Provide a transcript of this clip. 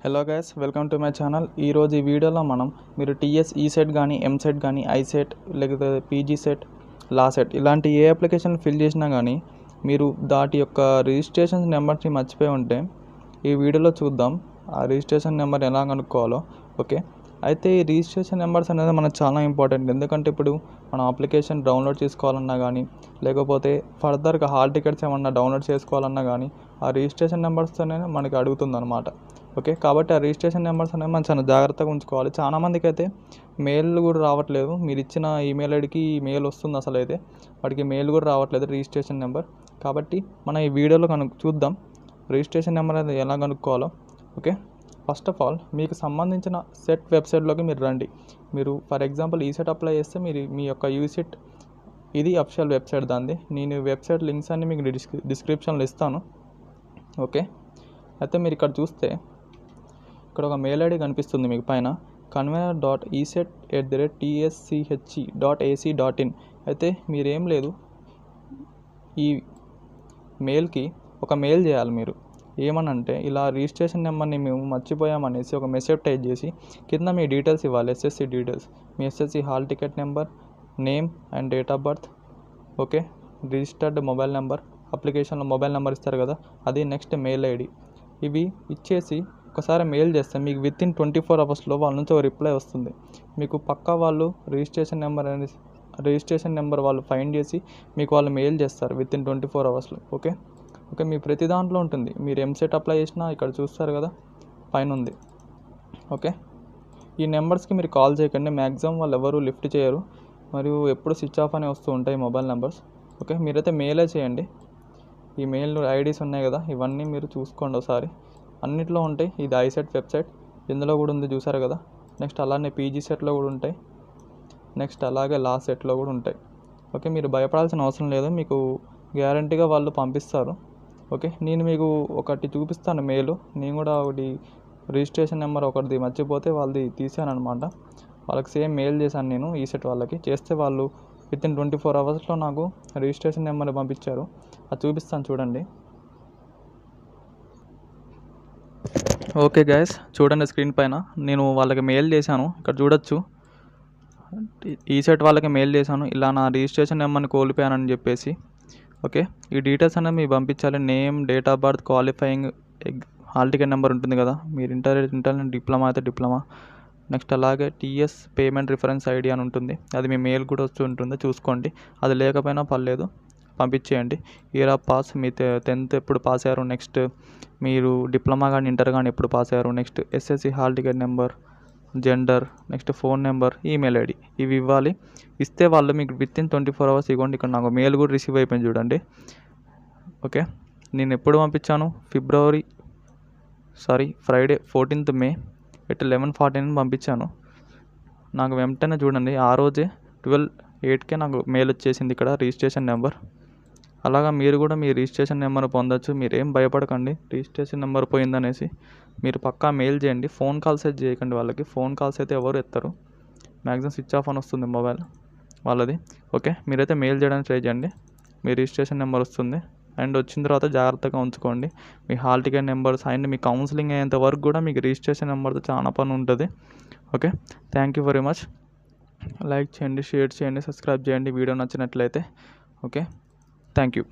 Hello guys, welcome to my channel. ఈరోజు ఈ వీడియోలో మనం మీరు టీఎస్ ఈసెట్ కానీ ఎంసెట్ కానీ ఐసెట్ లేకపోతే పీజీ సెట్ లా సెట్ ఇలాంటి ఏ అప్లికేషన్ ఫిల్ చేసినా కానీ మీరు దాటి యొక్క రిజిస్ట్రేషన్ నెంబర్ని మర్చిపోయి ఉంటే ఈ వీడియోలో చూద్దాం ఆ రిజిస్ట్రేషన్ నెంబర్ ఎలా కనుక్కోవాలో. ఓకే, అయితే ఈ రిజిస్ట్రేషన్ నెంబర్స్ అనేది మనకు చాలా ఇంపార్టెంట్. ఎందుకంటే ఇప్పుడు మనం అప్లికేషన్ డౌన్లోడ్ చేసుకోవాలన్నా కానీ లేకపోతే ఫర్దర్గా హాల్ టికెట్స్ ఏమన్నా డౌన్లోడ్ చేసుకోవాలన్నా కానీ ఆ రిజిస్ట్రేషన్ నెంబర్స్తోనే మనకి అడుగుతుంది అనమాట. ఓకే, కాబట్టి ఆ రిజిస్ట్రేషన్ నెంబర్స్ అనేవి మనం చాలా జాగ్రత్తగా ఉంచుకోవాలి. చాలామందికి అయితే మెయిల్ కూడా రావట్లేదు. మీరు ఇచ్చిన ఈమెయిల్ ఐడికి మెయిల్ వస్తుంది, అసలు అయితే వాటికి మెయిల్ కూడా రావట్లేదు రిజిస్ట్రేషన్ నెంబర్. కాబట్టి మనం ఈ వీడియోలో చూద్దాం రిజిస్ట్రేషన్ నెంబర్ అనేది ఎలా కనుక్కోవాలో. ఓకే, ఫస్ట్ ఆఫ్ ఆల్ మీకు సంబంధించిన సెట్ వెబ్సైట్లోకి మీరు రండి. మీరు ఫర్ ఎగ్జాంపుల్ ఈ సెట్ అప్లై చేస్తే మీరు మీ యొక్క యూసెట్ ఇది అఫిషియల్ వెబ్సైట్ దాన్ని. నేను వెబ్సైట్ లింక్స్ అన్ని మీకు డిస్క్రిప్షన్లో ఇస్తాను. ఓకే, అయితే మీరు ఇక్కడ చూస్తే ఇక్కడ ఒక మెయిల్ ఐడి కనిపిస్తుంది మీకు పైన, convener.eset@tschE.ac.in. అయితే మీరేం లేదు, ఈ మెయిల్కి ఒక మెయిల్ చేయాలి. మీరు ఏమనంటే ఇలా రిజిస్ట్రేషన్ నెంబర్ని మేము మర్చిపోయామనేసి ఒక మెసేజ్ టైప్ చేసి కింద మీ డీటెయిల్స్ ఇవ్వాలి. SSC details, me SSC hall ticket number, name and date of birth. Okay, registered mobile number, అప్లికేషన్లో మొబైల్ నెంబర్ ఇస్తారు కదా అది, నెక్స్ట్ మెయిల్ ఐడి. ఇవి ఇచ్చేసి ఒకసారి మెయిల్ చేస్తే మీకు వితిన్ 24 అవర్స్లో వాళ్ళ నుంచి ఒక రిప్లై వస్తుంది. మీకు పక్కా వాళ్ళు రిజిస్ట్రేషన్ నెంబర్ వాళ్ళు ఫైండ్ చేసి మీకు వాళ్ళు మెయిల్ చేస్తారు వితిన్ 24 అవర్స్లో. ఓకే, మీ ప్రతి దాంట్లో ఉంటుంది. మీరు ఎంసెట్ అప్లై చేసినా ఇక్కడ చూస్తారు కదా పైన ఉంది. ఓకే, ఈ నెంబర్స్కి మీరు కాల్ చేయకండి, మ్యాక్సిమం వాళ్ళు ఎవరు లిఫ్ట్ చేయరు, మరియు ఎప్పుడు స్విచ్ ఆఫ్ అనే వస్తూ ఉంటాయి మొబైల్ నెంబర్స్. ఓకే, మీరైతే మెయిలే చేయండి. ఈ మెయిల్ ఐడీస్ ఉన్నాయి కదా ఇవన్నీ మీరు చూసుకోండి ఒకసారి, అన్నిట్లో ఉంటాయి. ఇది ఐసెట్ వెబ్సైట్, ఇందులో కూడా ఉంది చూసారు కదా. నెక్స్ట్ అలానే పీజీ సెట్లో కూడా ఉంటాయి, నెక్స్ట్ అలాగే లా సెట్లో కూడా ఉంటాయి. ఓకే, మీరు భయపడాల్సిన అవసరం లేదు, మీకు గ్యారంటీగా వాళ్ళు పంపిస్తారు. ఓకే, నేను మీకు ఒకటి చూపిస్తాను మెయిల్. నేను కూడా ఒకటి రిజిస్ట్రేషన్ నెంబర్ ఒకటిది మర్చిపోతే వాళ్ళది తీసాను అనమాట. వాళ్ళకి సేమ్ మెయిల్ చేశాను నేను ఈసెట్ వాళ్ళకి, చేస్తే వాళ్ళు వితిన్ 24 అవర్స్లో నాకు రిజిస్ట్రేషన్ నెంబర్ పంపించారు. అది చూపిస్తాను చూడండి. ఓకే గైస్, చూడండి స్క్రీన్ పైన నేను వాళ్ళకి మెయిల్ చేశాను. ఇక్కడ చూడొచ్చు, ఈసెట్ వాళ్ళకి మెయిల్ చేశాను ఇలా నా రిజిస్ట్రేషన్ నెంబర్ని కోల్పోయానని చెప్పేసి. ఓకే, ఈ డీటెయిల్స్ అనేవి మీరు పంపించాలి. Name, date of birth, qualifying hall ticket number ఉంటుంది కదా, మీరు ఇంటర్ డిప్లొమా అయితే డిప్లొమా, నెక్స్ట్ అలాగే టీఎస్ పేమెంట్ రిఫరెన్స్ ఐడి అని ఉంటుంది, అది మీ మెయిల్ కూడా వస్తూ ఉంటుంది, చూసుకోండి. అది లేకపోయినా పర్లేదు, పంపించేయండి. Year of pass, me 10th ఎప్పుడు పాస్ అయ్యారు, నెక్స్ట్ మీరు డిప్లొమా కానీ ఇంటర్ కానీ ఎప్పుడు పాస్ అయ్యారు, next SSC hall ticket number, gender, next phone number, email ID, ఇవి ఇవ్వాలి. ఇస్తే వాళ్ళు మీకు వితిన్ 24 అవర్స్ ఇవ్వండి. ఇక్కడ నాకు మెయిల్ కూడా రిసీవ్ అయిపోయింది చూడండి. ఓకే, నేను ఎప్పుడు పంపించాను, ఫ్రైడే 14th మే at 11:49 పంపించాను. నాకు వెంటనే చూడండి ఆ రోజే 12:08కే నాకు మెయిల్ వచ్చేసింది ఇక్కడ రిజిస్ట్రేషన్ నెంబర్. అలాగా మీరు కూడా మీ రిజిస్ట్రేషన్ నెంబర్ పొందొచ్చు. మీరేం భయపడకండి రిజిస్ట్రేషన్ నెంబర్ పోయిందనేసి. మీరు పక్కా మెయిల్ చేయండి, ఫోన్ కాల్స్ అయితే చేయకండి వాళ్ళకి. ఫోన్ కాల్స్ అయితే ఎవరు ఎత్తరు, మ్యాక్సిమం స్విచ్ ఆఫ్ అని వస్తుంది మొబైల్ వాళ్ళది. ఓకే, మీరైతే మెయిల్ చేయడానికి ట్రై చేయండి, మీ రిజిస్ట్రేషన్ నెంబర్ వస్తుంది. అండ్ వచ్చిన తర్వాత జాగ్రత్తగా ఉంచుకోండి మీ హాల్ టికెట్ నెంబర్స్. అండ్ మీ కౌన్సిలింగ్ అయ్యేంత వరకు కూడా మీకు రిజిస్ట్రేషన్ నెంబర్తో చాలా పని ఉంటుంది. Okay, thank you very much. Like చేయండి, షేర్ చేయండి, సబ్స్క్రైబ్ చేయండి వీడియో నచ్చినట్లయితే. Okay, thank you.